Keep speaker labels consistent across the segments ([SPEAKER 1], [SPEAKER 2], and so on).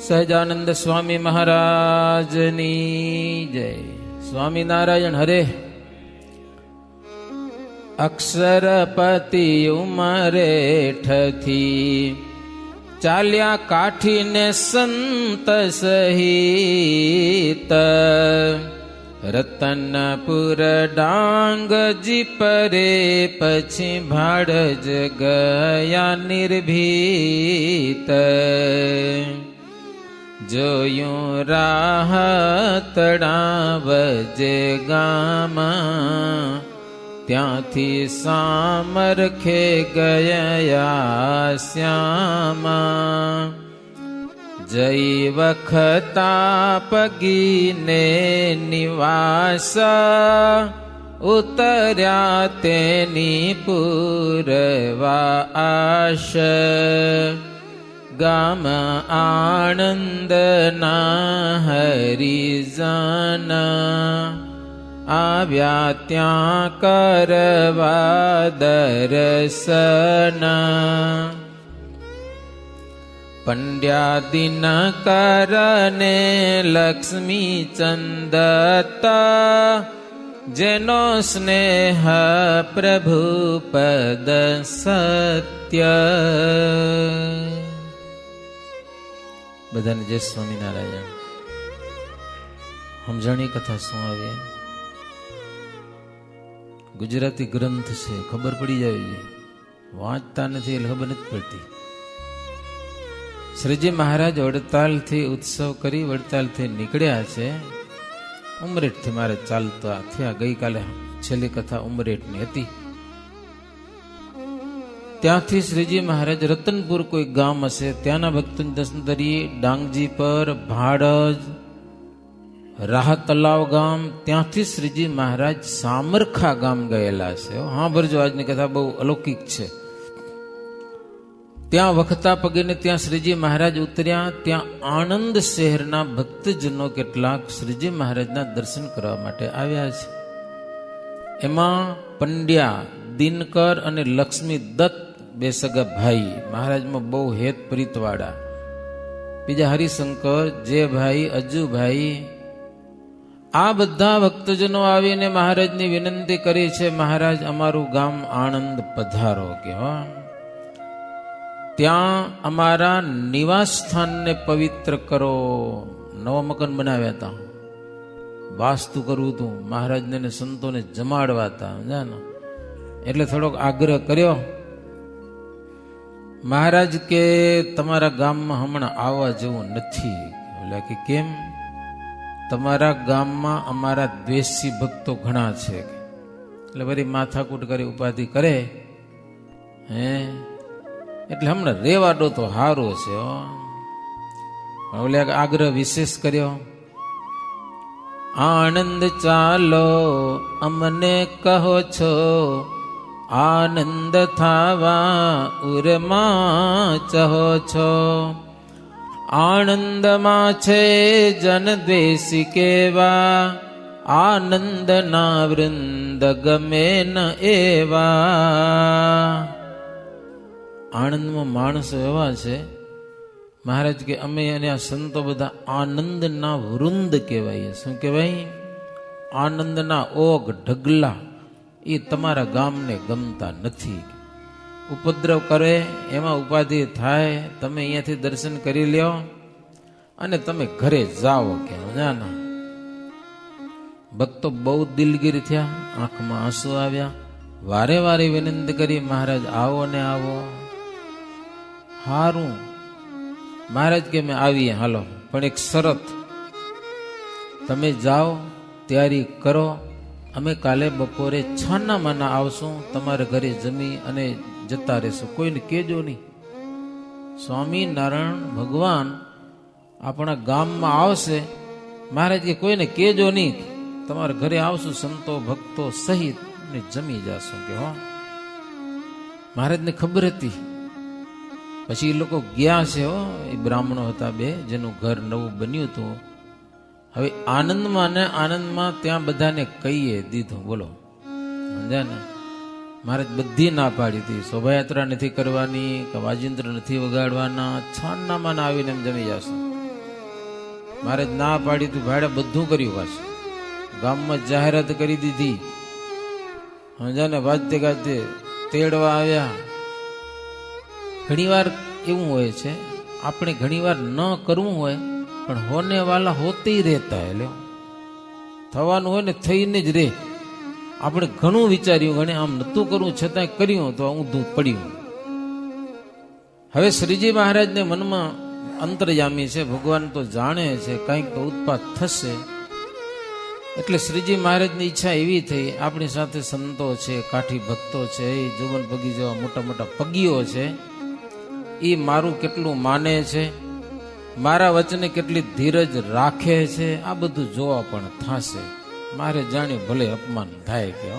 [SPEAKER 1] સહજાનંદ સ્વામી મહારાજની જય. સ્વામિનારાયણ હરે. અક્ષરપતિ ઉમરેઠથી ચાલ્યા કાઠીને સંત સહિત, રતનપુર ડાંગજી પરે પછી ભાડજ ગયા નિર્ભીત. જોયું રાહ તળાવજે ગામાં, ત્યાંથી સામરખે ગયા શ્યામા. જઈ વખતા પગીને નિવાસ, ઉતર્યા તેની પૂરવા આશ. ગામ આણંદના હરિજના, આવ્યા ત્યાં કરવા દર્શના. પંડ્યા દિનકરને લક્ષ્મી ચંદતા, જેનો સ્નેહ પ્રભુ પદ સત્ય. બધાને જય સ્વામિનારાયણ. સમજણી કથા શું આવે? ગુજરાતી ગ્રંથ છે, ખબર પડી જાય. વાંચતા નથી એટલે ખબર નથી પડતી. શ્રીજી મહારાજ વડતાલથી ઉત્સવ કરી વડતાલથી નીકળ્યા છે. ઉમરેઠથી મારે ચાલતા થયા. ગઈકાલે છેલ્લી કથા ઉમરેઠની હતી. ત્યાંથી શ્રીજી મહારાજ રતનપુર કોઈ ગામ હશે, ત્યાંના ભક્તોને દર્શન કરી. ડાંગજી પર, ભાડજ, રાહ તલાવ ગામ, ત્યાંથી શ્રીજી મહારાજ સામરખા ગામ ગયેલા છે. હા ભરજો, આજની કથા બહુ અલૌકિક છે. ત્યાં વખતા પગીને ત્યાં શ્રીજી મહારાજ ઉતર્યા. ત્યાં આણંદ શહેરના ભક્તજનો કેટલાક શ્રીજી મહારાજના દર્શન કરવા માટે આવ્યા છે. એમાં પંડ્યા દિનકર અને લક્ષ્મી દત્ત બે સગા ભાઈ, મહારાજમાં બહુ હેત પ્રીતવાળા. બીજા હરિશંકર, જે ભાઈ, અજુભાઈ, આ બધા ભક્તજનો આવીને મહારાજની વિનંતી કરી છે, મહારાજ અમારું ગામ આણંદ પધારો. કે ત્યાં અમારા નિવાસ સ્થાનને પવિત્ર કરો. નવા મકાન બનાવ્યા હતા, વાસ્તુ કરવું હતું, મહારાજને સંતોને જમાડવા હતા, એટલે થોડોક આગ્રહ કર્યો. મહારાજ કે તમારા ગામમાં હમણાં આવવા જેવું નથી. એટલે કે કેમ? તમારા ગામમાં અમારા દ્વેષી ભક્તો ઘણા છે. એટલે વળી માથાકૂટ કરી ઉપાધિ કરે. એટલે હમણાં રેવાડો તો હારો છે. ઓલે આગ્રહ વિશેષ કર્યો. આનંદ ચાલો અમને કહો છો, આનંદ થાવા ઉરમાં ચહો છો. આનંદમાં છે જન દ્વેષી કેવા, આનંદના વૃંદ ગમે ન એવા. આણંદમાં માણસો એવા છે, મહારાજ કે અમે અને આ સંતો બધા આનંદના વૃંદ કહેવાય. શું કહેવાય? આનંદના ઓગ ઢગલા. એ તમારા ગામને ગમતા નથી. ઉપદ્રવ કરે, એમાં ઉપાધિ થાય. તમે અહીંયાથી દર્શન કરી લ્યો અને તમે ઘરે જાઓ. કે ના, ભક્તો બહુ દિલગીર થયા, આંખમાં આંસુ આવ્યા. વારે વારે વિનંતી કરી, મહારાજ આવો ને આવો. હારું, મહારાજ કે મેં આવીએ, હાલો, પણ એક શરત, તમે જાઓ, તૈયારી કરો, અમે કાલે બપોરે છાના માના આવશું, તમારા ઘરે જમી અને જતા રહેશું, કોઈને કહેજો નહીં. સ્વામિનારાયણ ભગવાન આપણા ગામમાં આવશે, મહારાજ કે કોઈને કહેજો નહીં, તમારા ઘરે આવશું સંતો ભક્તો સહિત ને જમી જશું. કે હો, મહારાજને ખબર હતી. પછી એ લોકો ગયા છે. એ બ્રાહ્મણો હતા બે, જેનું ઘર નવું બન્યું હતું. હવે આનંદમાં ને આનંદમાં ત્યાં બધાને કહીએ દીધું. બોલો, સમજ્યા ને? મહારાજ બધી ના પાડી હતી. શોભાયાત્રા નથી કરવાની, કે વાજિંત્ર નથી વગાડવાના, છાનનામાં આવીને એમ જમી જશું. મહારાજ ના પાડી તું ભાડે બધું કર્યું પાછું, ગામમાં જાહેરાત કરી દીધી, સમજાને, વાજતે ગાજતે તેડવા આવ્યા. ઘણીવાર એવું હોય છે, આપણે ઘણીવાર ન કરવું હોય પણ હોને વાલા હોતે રહેતા હે, થવાનું હોય ને થઈને જ રે. આપણે ઘણું વિચાર્યું, ઘણે આમ નતું કરવું છતાંય કર્યું તો ઊંધું પડ્યું. હવે શ્રીજી મહારાજને મનમાં અંતર્યામી છે, ભગવાન તો જાણે છે કંઈક તો ઉત્પાત થશે. એટલે શ્રીજી મહારાજની ઈચ્છા એવી થઈ, આપણી સાથે સંતો છે, કાઠી ભક્તો છે, એ જોબન પગી જેવા મોટા મોટા પગીઓ છે, એ મારું કેટલું માને છે, મારા વચને કેટલી ધીરજ રાખે છે, આ બધું જોવા પણ થશે. મારે જાણ્યું ભલે અપમાન થાય કે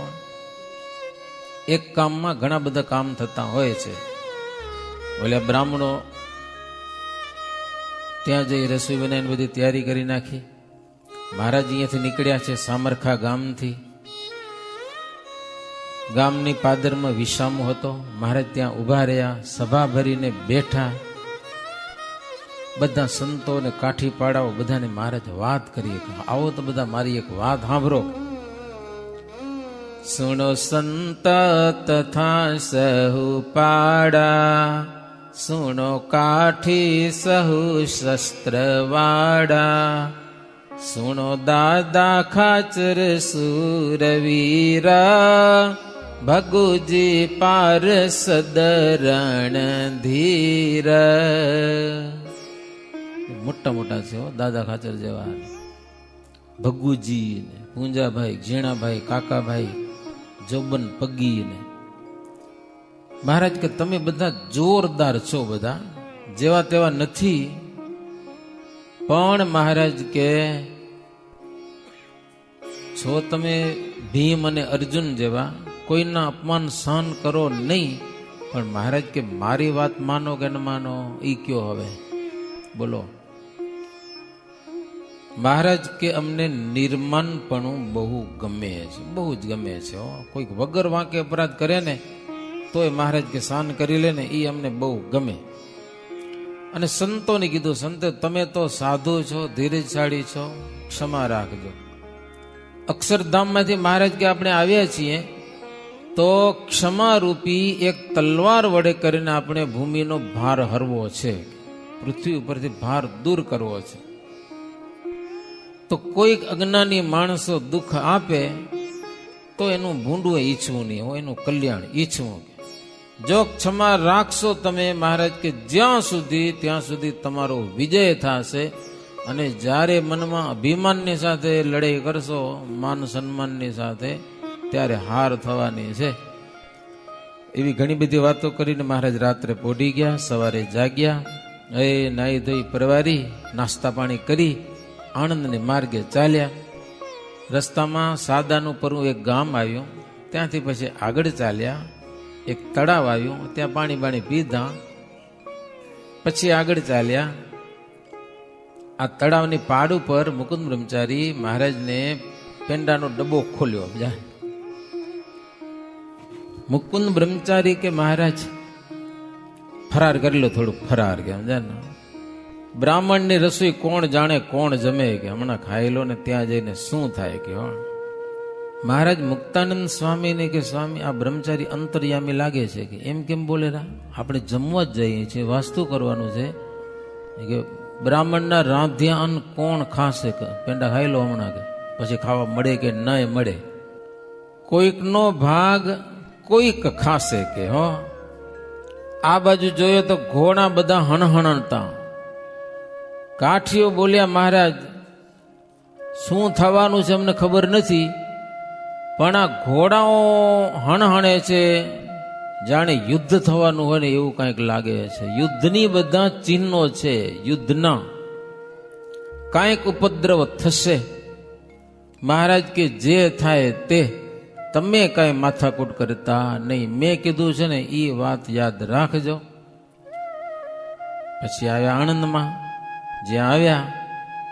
[SPEAKER 1] એક કામમાં ઘણા બધા કામ થતા હોય છે. ઓલા બ્રાહ્મણો ત્યાં જઈ રસોઈ બનાવીને બધી તૈયારી કરી નાખી. મહારાજ અહીંયાથી નીકળ્યા છે સામરખા ગામથી. ગામની પાદરમાં વિસામો હતો. મહારાજ ત્યાં ઉભા રહ્યા, સભા ભરીને બેઠા. બધા સંતો ને કાઠી પાડાઓ બધાને મહારાજ વાત કરીએ, આવો તો બધા મારી એક વાત સાંભળો. સુણો સંત તથા સહુ પાડા, સુણો કાઠી સહુ શસ્ત્રવાડા, સુણો દાદા ખાચર સુરવીરા, ભગુજી પાર સદરણ ધીર. મોટા મોટા છે દાદા ખાચર જેવા, ભગુજી ને પૂંજાભાઈ, ઝીણાભાઈ, કાકાભાઈ, જોબન પગી ને. મહારાજ કે તમે બધા જોરદાર છો, બધા જેવા તેવા નથી. પણ મહારાજ કે છો તમે ભીમ અને અર્જુન જેવા, કોઈના અપમાન સહન કરો નહીં. પણ મહારાજ કે મારી વાત માનો કે ન માનો ઈ કયો હવે બોલો. મહારાજ કે અમને નિર્માનપણું બહુ ગમે છે, બહુ જ ગમે છે. કોઈક વગર વાંકે અપરાધ કરે ને તોય મહારાજ કે સહન કરી લે ને, એ અમને બહુ ગમે. અને સંતોને કીધું, સંતો તમે તો સાધુ છો, ધીરજશાળી છો, ક્ષમા રાખજો. અક્ષરધામમાંથી મહારાજ કે આપણે આવ્યા છીએ તો ક્ષમારૂપી એક તલવાર વડે કરીને આપણે ભૂમિનો ભાર હરવો છે, પૃથ્વી ઉપરથી ભાર દૂર કરવો છે. તો કોઈક અજ્ઞાની માણસો દુઃખ આપે તો એનું ભૂંડું ઈચ્છવું નહીં, હોય એનું કલ્યાણ ઈચ્છવું. જો ક્ષમા રાખશો તમે મહારાજ કે જ્યાં સુધી તમારો વિજય થશે. અને જ્યારે મનમાં અભિમાનની સાથે લડાઈ કરશો, માન સન્માનની સાથે, ત્યારે હાર થવાની છે. એવી ઘણી બધી વાતો કરીને મહારાજ રાત્રે પોઢી ગયા. સવારે જાગ્યા, નાહી ધોઈ પરવારી, નાસ્તા પાણી કરી આણંદને માર્ગે ચાલ્યા. રસ્તામાં સાદાનું પરવું એક ગામ આવ્યું, ત્યાંથી પછી આગળ ચાલ્યા. એક તળાવ આવ્યું, ત્યાં પાણી બાણી પીધા. પછી આગળ ચાલ્યા. આ તળાવની પાડ ઉપર મુકુંદ બ્રહ્મચારી મહારાજને પેંડાનો ડબ્બો ખોલ્યો. મુકુંદ બ્રહ્મચારી કે મહારાજ ફરાર કરી લો, થોડુંક ફરાર કે સમજાય. બ્રાહ્મણની રસોઈ કોણ જાણે, કોણ જમે કે હમણાં ખાઈ લો ને ત્યાં જઈને શું થાય કે. મહારાજ મુક્તાનંદ સ્વામીને કે સ્વામી આ બ્રહ્મચારી અંતર્યામી લાગે છે કે એમ કેમ બોલે રા, આપણે જમવા જ જઈએ છીએ, વાસ્તુ કરવાનું છે કે બ્રાહ્મણના રાંધ્યા અન્ન કોણ ખાશે કે પેંડા ખાઈ લો હમણાં કે પછી ખાવા મળે કે ન મળે. કોઈકનો ભાગ કોઈક ખાશે કે. હો આ બાજુ જોઈએ તો ઘોડા બધા હણહણતા. કાઠીઓ બોલ્યા મહારાજ શું થવાનું છે અમને ખબર નથી, પણ આ ઘોડાઓ હણહણે છે, જાણે યુદ્ધ થવાનું હોય ને એવું કંઈક લાગે છે. યુદ્ધની બધા ચિહ્નો છે, યુદ્ધના કાંઈક ઉપદ્રવ થશે. મહારાજ કે જે થાય તે, તમે કાંઈ માથાકૂટ કરતા નહીં, મેં કીધું છે ને એ વાત યાદ રાખજો. પછી આવ્યા આણંદમાં. જ્યાં આવ્યા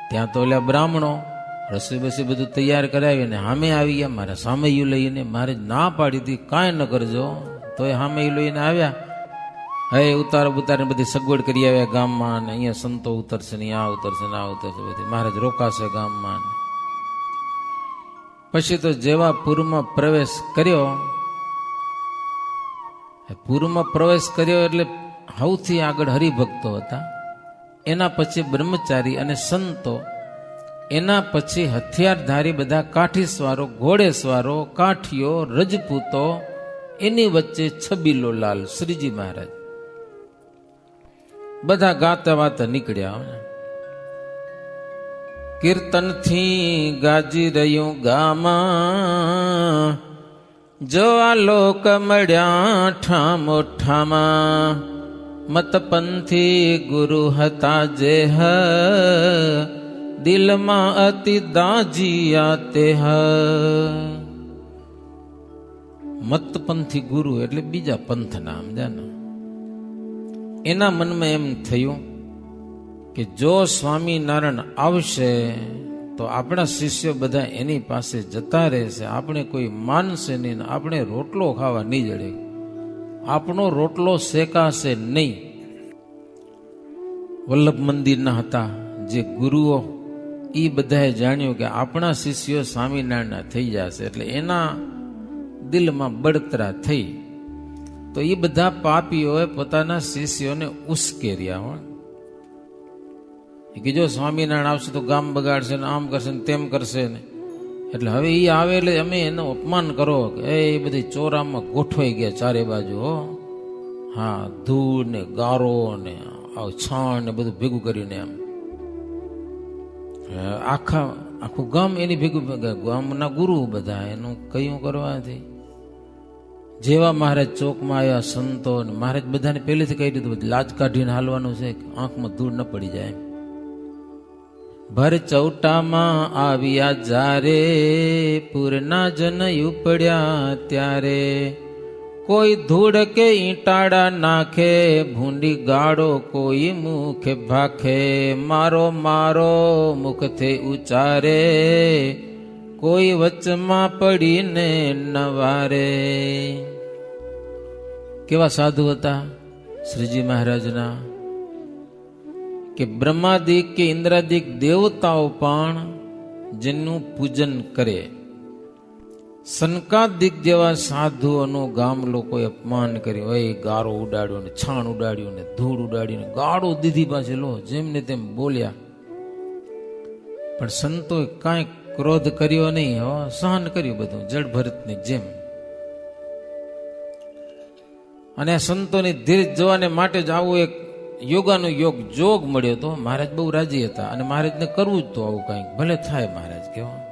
[SPEAKER 1] ત્યાં તો ઓલા બ્રાહ્મણો રસોઈ બસી બધું તૈયાર કરાવીને સામે આવી ગયા. મારા સામૈયું લઈને, મારે ના પાડી હતી કાંઈ ન કરજો, તો એ સામૈયું લઈને આવ્યા. હવે ઉતારે બધી સગવડ કરી આવ્યા ગામમાં, ને અહીંયા સંતો ઉતરશે ને આ ઉતરશે ને આ ઉતરશે, બધી મહારાજ રોકાશે ગામમાં. પછી તો જેવા પૂરમાં પ્રવેશ કર્યો, પૂરમાં પ્રવેશ કર્યો એટલે સૌથી આગળ હરિભક્તો હતા, એના પછી બ્રહ્મચારી અને સંતો, એના પછી હથિયારધારી બધા કાઠીસવારો, ઘોડેસવારો, કાઠીઓ, રજપૂતો, એની વચ્ચે છબીલો લાલ શ્રીજી મહારાજ બધા ગાતા વાતા નીકળ્યા. કીર્તનથી ગાજી રહ્યું ગામાં, જો આ લોક મળ્યા ઠામો ઠામા, મતપંથી ગુરુ હતા જે હ, દિલમાં અતિ દાજિયા તે હ. મતપંથી ગુરુ એટલે બીજા પંથ નામ જાને. એના મનમાં એમ થયું કે જો સ્વામિનારાયણ આવશે તો આપણા શિષ્યો બધા એની પાસે જતા રહેશે, આપણે કોઈ માનશે નહીં, આપણે રોટલો ખાવા નહીં જડે, આપણો રોટલો શેકાશે નહીં. વલ્લભ મંદિરના હતા જે ગુરુઓ, એ બધાએ જાણ્યું કે આપણા શિષ્યો સ્વામિનારાયણના થઈ જશે, એટલે એના દિલમાં બળતરા થઈ. તો એ બધા પાપીઓએ પોતાના શિષ્યોને ઉશ્કેર્યા હોય કે જો સ્વામિનારાયણ આવશે તો ગામ બગાડશે ને આમ કરશે ને તેમ કરશે ને, એટલે હવે એ આવે એટલે અમે એનું અપમાન કરો. એ બધી ચોરામાં ગોઠવાઈ ગયા ચારે બાજુ. હા, ધૂળ ને ગારો ને છાણ ને બધું ભેગું કરીને એમ આખું ગામ એની ભેગું, ગામના ગુરુ બધા એનું કયું કરવાથી. જેવા મહારાજ ચોકમાં આવ્યા સંતો, મહારાજ બધાને પહેલેથી કહી દીધું લાજ કાઢીને હાલવાનું છે, આંખમાં ધૂળ ન પડી જાય. ભર ચૌટામાં આવ્યા જારે, પૂરના જન ઉપડ્યા ત્યારે, કોઈ ધૂળ કે ઈંટાડા નાખે, ભૂંડી ગાળો કોઈ મુખે ભાખે, મારો મારો મુખથી ઉચારે, કોઈ વચમાં પડીને નવારે. કેવા સાધુ હતા શ્રીજી મહારાજના કે બ્રહ્માદિક કે ઇન્દ્રાદિક દેવતાઓ પણ જેનું પૂજન કરે. સનકાદિક જેવા સાધુઓનું ગામ લોકોએ અપમાન કર્યું, હોય ગારો ઉડાડ્યો ને છાણ ઉડાડ્યું ને ધૂળ ઉડાડીને ગાળો દીધી પાસે લો, જેમને તેમ બોલ્યા. પણ સંતોએ કાંઈ ક્રોધ કર્યો નહીં, સહન કર્યું બધું જળ ભરતની જેમ. અને સંતોની ધીરજ જોવાને માટે જ આવું એક યોગાનો જોગ મળ્યો તો મહારાજ બહુ રાજી હતા, અને મહારાજને કરવું જ તો આવું કંઈક, ભલે થાય. મહારાજ કેવા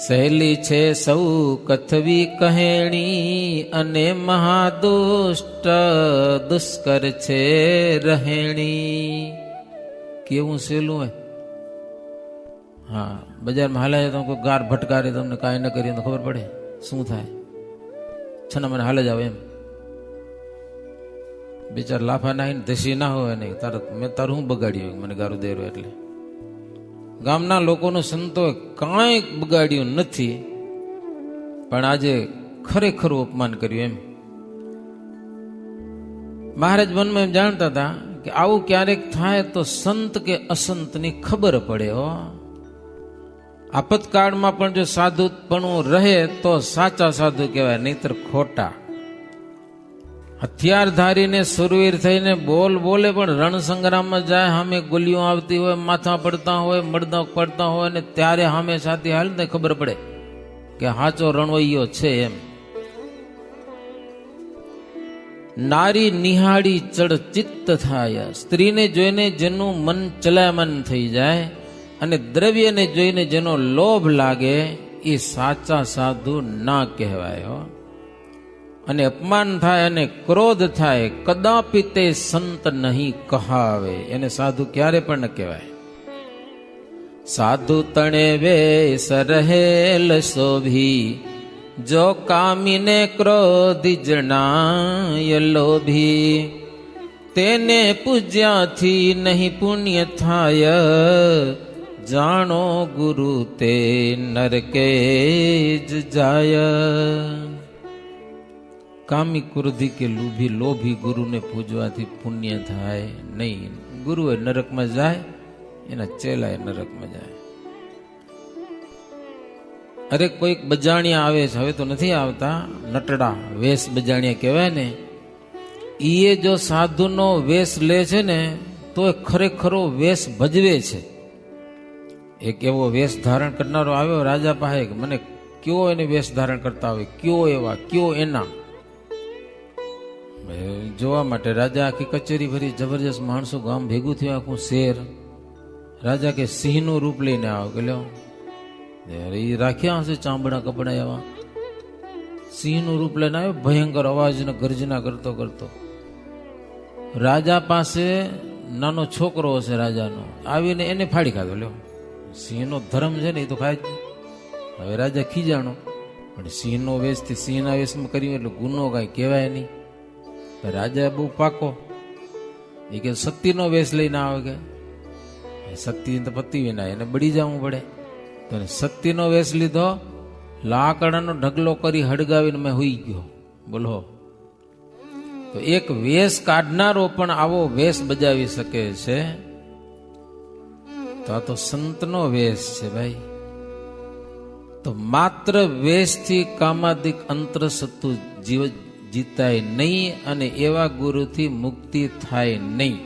[SPEAKER 1] સહેલી છે સૌ કથવી કહેણી, અને મહાદુષ્ટ દુષ્કર છે રહેણી. કેવું સહેલું હોય. હા, બજારમાં હાલે તો કોઈ ગાર ભટકારે, તમને કાંઈ ન કરીએ તો ખબર પડે શું થાય. છના મને હાલે જ આવે એમ, બિચાર લાફા નાખીને ધસી ના હોય નહીં, મેં તારું હું બગાડ્યું મને ગારું દેરો. એટલે ગામના લોકોનું સંતોએ કાંઈ બગાડ્યું નથી, પણ આજે ખરેખરું અપમાન કર્યું એમ. મહારાજ મનમાં એમ જાણતા હતા કે આવું ક્યારેક થાય તો સંત કે અસંતની ખબર પડે. આપતકાળમાં પણ જો સાધુપણું રહે તો સાચા સાધુ કહેવાય, નહીતર ખોટા. હથિયાર ધારીને સુરવીર થઈને બોલે પણ રણસંગ્રામમાં જાય, સામે ગોલીઓ આવતી હોય, માથા પડતા હોય, મડદા પડતા હોય, ને ત્યારે સામે સાથી હાલ ને ખબર પડે કે હાચો રણવૈયો છે એમ. નારી નિહાળી ચડચિત્ત થાય, સ્ત્રીને જોઈને જેનું મન ચલાયમન થઈ જાય, અને દ્રવ્યને જોઈને જેનો લોભ લાગે, એ સાચા સાધુ ના કહેવાય. અને અપમાન થાય અને ક્રોધ થાય, કદાપી તે સંત નહીં કહાવે, એને સાધુ ક્યારે પણ ન કહેવાય. સાધુ તણે વેશ રહેલ શોભી, જો કામીને ક્રોધી જણાય લોભી, તેને પૂજ્યાથી નહીં પુણ્ય થાય, જાણો ગુરુ તે નરકે જ જાય. કામી ક્રોધી કે લોભી ગુરુને પૂજવાથી પુણ્ય થાય નહીં. ગુરુ એ નરકમાં જાય, એના ચેલા એ નરકમાં જાય. અરે કોઈક બજાણિયા આવે છે, હવે તો નથી આવતા, નટડા વેશ બજાણિયા કહેવાય ને, ઈએ જો સાધુનો વેશ લે છે ને તો એ ખરેખરો વેશ ભજવે છે. એક એવો વેશ ધારણ કરનારો આવ્યો રાજા પાસે કે મને કયો એને વેશ ધારણ કરતા હોય, કયો એવા કયો એના. જોવા માટે રાજા આખી કચેરી ભરી, જબરજસ્ત માણસો, ગામ ભેગું થયું, આખું શેર. રાજા કે સિંહનું રૂપ લઈને આવો કે લ્યો, એ રાખ્યા હશે ચામડા કપડા એવા. સિંહનું રૂપ લઈને આવ્યો, ભયંકર અવાજ ને ગર્જના કરતો કરતો. રાજા પાસે નાનો છોકરો હશે રાજાનો, આવીને એને ફાડી ખાધો. લ્યો, સિંહનો ધર્મ છે ને એ તો ખાય જ. હવે રાજા ખીજાણો, પણ સિંહનો વેશથી સિંહના વેશમાં કર્યું એટલે ગુનો કાંઈ કહેવાય નહીં. રાજા બહુ પાકો, એ કે સતીનો વેશ લઈને આવે કે સતી તો પતિ વિના, એને બળી જવું પડે. તો સતીનો વેશ લીધો, લાકડાનો ઢગલો કરી હળગાવીને મેં હુઈ ગયો. બોલો, તો એક વેશ કાઢનારો પણ આવો વેશ બજાવી શકે છે, તો આ તો સંતનો વેશ છે ભાઈ. તો માત્ર વેશથી કામાદિક અંતર સત્તુ જીતાય નહીં, અને એવા ગુરુથી મુક્તિ થાય નહીં.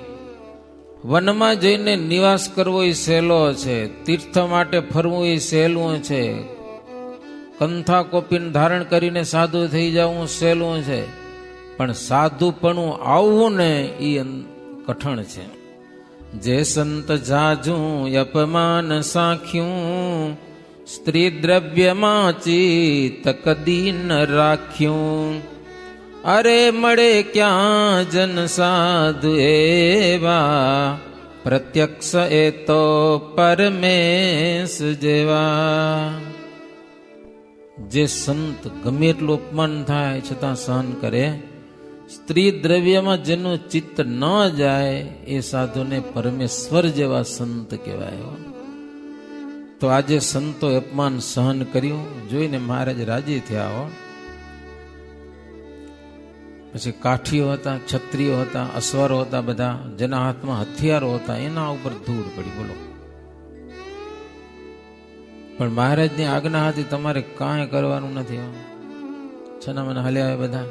[SPEAKER 1] વનમાં જઈને નિવાસ કરવો એ સહેલો છે, તીર્થ માટે ફરવું એ સહેલું છે, કંથા કોપીને ધારણ કરીને સાધુ થઈ જવું સહેલું છે, પણ સાધુપણું આવવું ને એ કઠણ છે. જે સંત જાજું અપમાન સાખ્યું, સ્ત્રી દ્રવ્યમાં ચિત્ત કદી ન રાખ્યું. અરે મળે ક્યાં જન સાધુ એવા, પ્રત્યક્ષ એ તો પરમેશ જેવા. જે સંત ગમે એટલું અપમાન થાય છતાં સહન કરે, સ્ત્રી દ્રવ્યમાં જેનું ચિત્ત ન જાય, એ સાધુને પરમેશ્વર જેવા સંત કહેવાય. તો આજે સંતો અપમાન સહન કર્યું જોઈને મહારાજ રાજી થયા હો. પછી કાઠીઓ હતા, ક્ષત્રિયો હતા, અશ્વારો હતા, બધા જેના હાથમાં હથિયારો હતા એના ઉપર ધૂળ પડી. બોલો, પણ મહારાજની આજ્ઞા હતી તમારે કાંઈ કરવાનું નથી, છના મને હલ્યા બધા.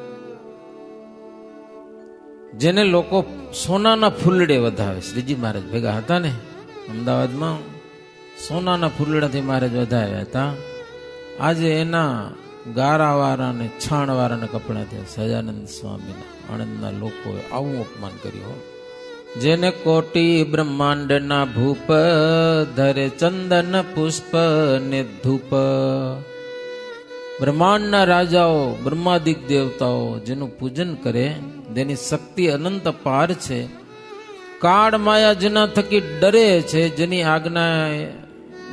[SPEAKER 1] જેને લોકો સોનાના ફૂલડે વધાવે, શ્રીજી મહારાજ ભેગા હતા ને અમદાવાદમાં, સોનાના ફૂલડાથી મહારાજ વધાવ્યા હતા. આજે એના ગારાવાળા ને છાણવાળાના કપડા થયા. સહજાનંદ સ્વામીના આણંદના લોકોએ આવું અપમાન કર્યું. જેને કોટી બ્રહ્માંડના ભૂપ, ધરે ચંદન પુષ્પ ને ધૂપ. બ્રહ્માંડના રાજાઓ, બ્રહ્માદિક દેવતાઓ જેનું પૂજન કરે, જેની શક્તિ અનંત પાર છે, કાળ માયા જેના થકી ડરે છે, જેની આજ્ઞા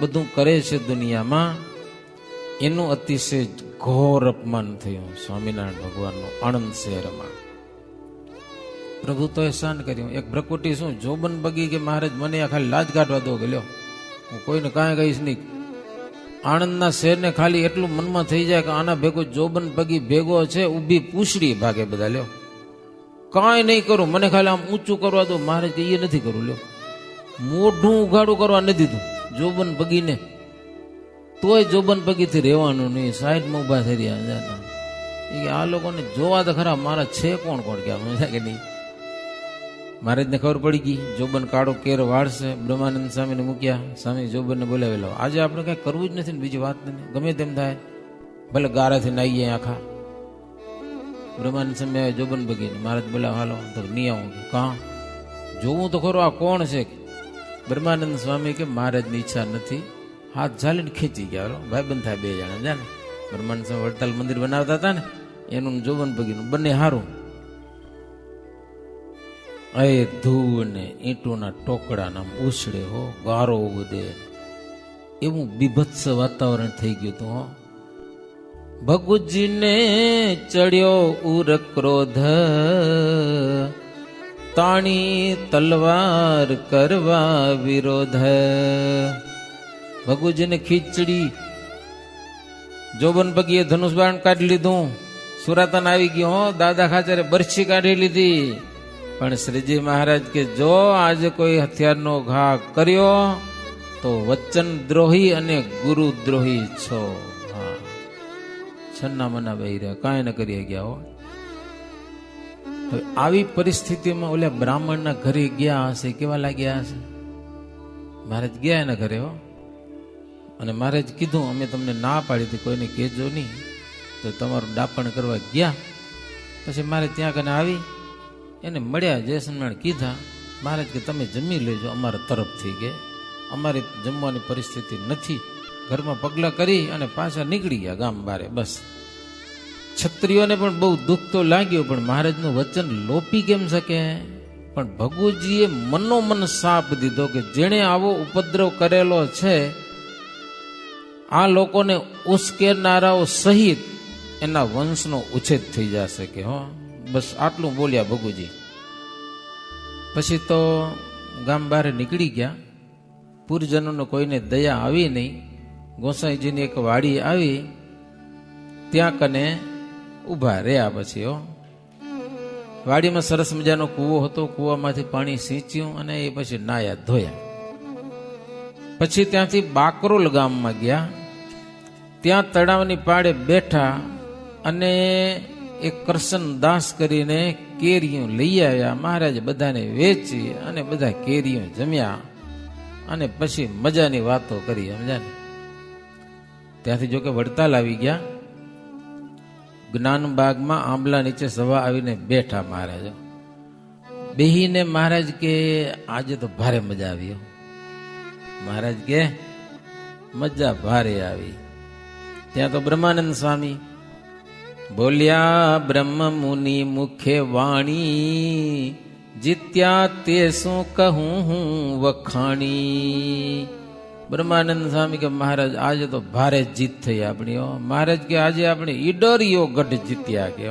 [SPEAKER 1] બધું કરે છે દુનિયામાં, એનું અતિશય ઘોર અપમાન થયું સ્વામિનારાયણ ભગવાનનું આણંદ શહેરમાં. પ્રભુ તો એહસાન કર્યું. એક ભ્રકુટી શું જોબન બગી કે મહારાજ મને આ ખાલી લાજ કાઢવા દો, ગયો હું કોઈને કાંઈ કહીશ નહીં. આણંદના શહેરને ખાલી એટલું મનમાં થઈ જાય કે આના ભેગો જોબન બગી ભેગો છે, ઊભી પૂછડી ભાગે બધા. લ્યો, કાંઈ નહીં કરું, મને ખાલી આમ ઊંચું કરવા દો. મહારાજ કે એ નથી કરું. લ્યો, મોઢું ઉઘાડું કરવા નથી દીધું જોબન બગીને, તોય જોબન બગીથી રહેવાનું નહીં, સાઈડમાં ઊભા થઈ રહ્યા. આ લોકોને જોવા તો ખરા મારા છે કોણ કોણ કે કે નહીં. મહારાજને ખબર પડી ગઈ જોબન કાળો કેર વાળશે. બ્રહ્માનંદ સ્વામીને મૂક્યા, સ્વામી જોબનને બોલાવેલો. આજે આપણે કઈ કરવું જ નથી ને બીજી વાત નથી, ગમે તેમ થાય, ભલે ગારાથી નાહીએ આખા. બ્રહ્માનંદ સ્વામી આવે જોબન બગીને, મહારાજ બોલાવ હાલો, તો નહીં આવું. કાં જોવું તો ખરું આ કોણ છે. બ્રહ્માનંદ સ્વામી કે મહારાજની ઈચ્છા નથી, હાથ ઝાલીને ખેંચી ગયા. ભાઈ બંધ થાય બે જણા જાને. બ્રહ્માનંદ સ્વામી વડતાલ મંદિર બનાવતા હતા ને, એનું જોબન બગીનું બંને હારું. એ ધૂળ ને ઈંટોના ટોકડા નામ ઉછળે હો, ગારો ઉદે, એવું બીભત્સ વાતાવરણ થઈ ગયું હતું હો. ભગુજીને ચડ્યો ઉર ક્રોધ, તાણી તલવાર કરવા વિરોધ. ભગુજીને ખીચડી, જોબન બગીએ ધનુષ બાણ કાઢી લીધું, સુરાતન આવી ગયો હો, દાદા ખાચરે બરછી કાઢી લીધી. પણ શ્રીજી મહારાજ કે જો આજે કોઈ હથિયારનો ઘા કર્યો તો વચન દ્રોહી અને ગુરુ દ્રોહી છો. હા, છન્ના મના બેહી રહ્યા, કાંઈ ન કરી ગયા હો. હવે આવી પરિસ્થિતિમાં ઓલા બ્રાહ્મણના ઘરે ગયા હશે, કેવા લાગ્યા હશે? મહારાજ ગયા એના ઘરે હો, અને મહારાજ કીધું અમે તમને ના પાડી હતી, કોઈને કહેજો નહીં, તો તમારું ડાપણ કરવા ગયા. પછી મારે ત્યાં કને આવી એને મળ્યા, જય સ્વામિનારાયણ કીધા. મહારાજ કે તમે જમી લેજો અમારા તરફથી, કે અમારી જમવાની પરિસ્થિતિ નથી. ઘરમાં પગલાં કરી અને પાછા નીકળી ગયા ગામ બારે. બસ ક્ષત્રિયોને પણ બહુ દુઃખ તો લાગ્યું, પણ મહારાજનું વચન લોપી કેમ શકે? પણ ભગુજીએ મનોમન શાપ દીધો કે જેણે આવો ઉપદ્રવ કરેલો છે આ લોકોને ઉશ્કેરનારાઓ સહિત એના વંશનો ઉછેદ થઈ જશે કે હો. બસ આટલું બોલ્યા ભગુજી. પછી તો ગામ બહાર નીકળી ગયા. પૂરજનોનો કોઈને દયા આવી નહીં. ગોસાઈજીની એક વાડી આવી, ત્યાં કને ઊભા રહ્યા. પછી હો, વાડીમાં સરસ મજાનો કૂવો હતો, કૂવામાંથી પાણી સિંચ્યું અને એ પછી નાયા ધોયા. પછી ત્યાંથી બાકરોલ ગામમાં ગયા. ત્યાં તળાવની પાળે બેઠા અને એક કરશન દાસ કરીને કેરીઓ લઈ આવ્યા. મહારાજે બધાને વેચી અને બધા કેરીઓ જમ્યા અને પછી મજાની વાતો કરી. સમજાને? ત્યાંથી જોકે વડતાલ આવી ગયા. જ્ઞાનબાગમાં આંબલા નીચે સભા આવીને બેઠા મહારાજ. બેહીને મહારાજ કે આજે તો ભારે મજા આવી. મહારાજ કે મજા ભારે આવી. ત્યાં તો બ્રહ્માનંદ સ્વામી બોલ્યા, બ્રહ્મ મુનિ મુખે વાણી, જીત્યા તે શું કહું હું વખાણી. બ્રહ્માનંદ સ્વામી કે મહારાજ આજે તો ભારે જીત થઈ આપણી. મહારાજ કે આજે આપણે ઈડરિયો ગઢ જીત્યા કે.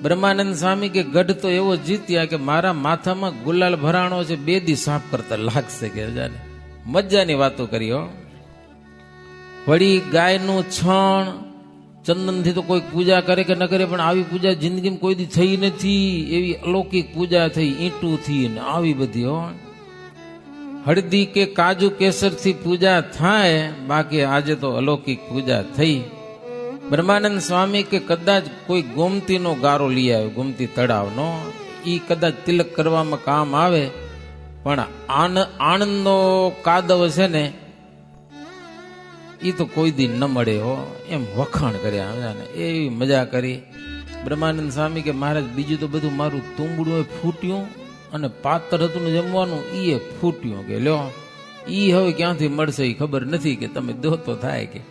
[SPEAKER 1] બ્રહ્માનંદ સ્વામી કે ગઢ તો એવો જીત્યા કે મારા માથામાં ગુલાલ ભરાણો છે, 2 દી સાફ કરતા લાગશે કે. મજાની વાતો કરી હો. વળી ગાયનું છણ ચંદનથી તો કોઈ પૂજા કરે કે ન કરે, પણ આવી પૂજા જિંદગીમાં કોઈ દી થઈ નથી. એવી અલૌકિક પૂજા થઈ ઈંટુથી ને આવી બધી હો. હળદી કે કાજુ કેસરથી પૂજા થાય, બાકી આજે તો અલૌકિક પૂજા થઈ. બ્રહ્માનંદ સ્વામી કે કદાચ કોઈ ગોમતીનો ગારો લઈ આવે, ગોમતી તળાવનો, ઈ કદાચ તિલક કરવામાં કામ આવે, પણ આણંદનો કાદવ છે ને ઈ તો કોઈ દી ન મળે હો. એમ વખાણ કર્યા. એવી મજા કરી. બ્રહ્માનંદ સ્વામી કે મહારાજ બીજું તો બધું મારું તુંબડું ફૂટ્યું અને પાત્ર હતું જમવાનું ઈ ફૂટ્યું કે લ્યો ઈ હવે ક્યાંથી મળશે એ ખબર નથી, કે તમે દો તો થાય કે.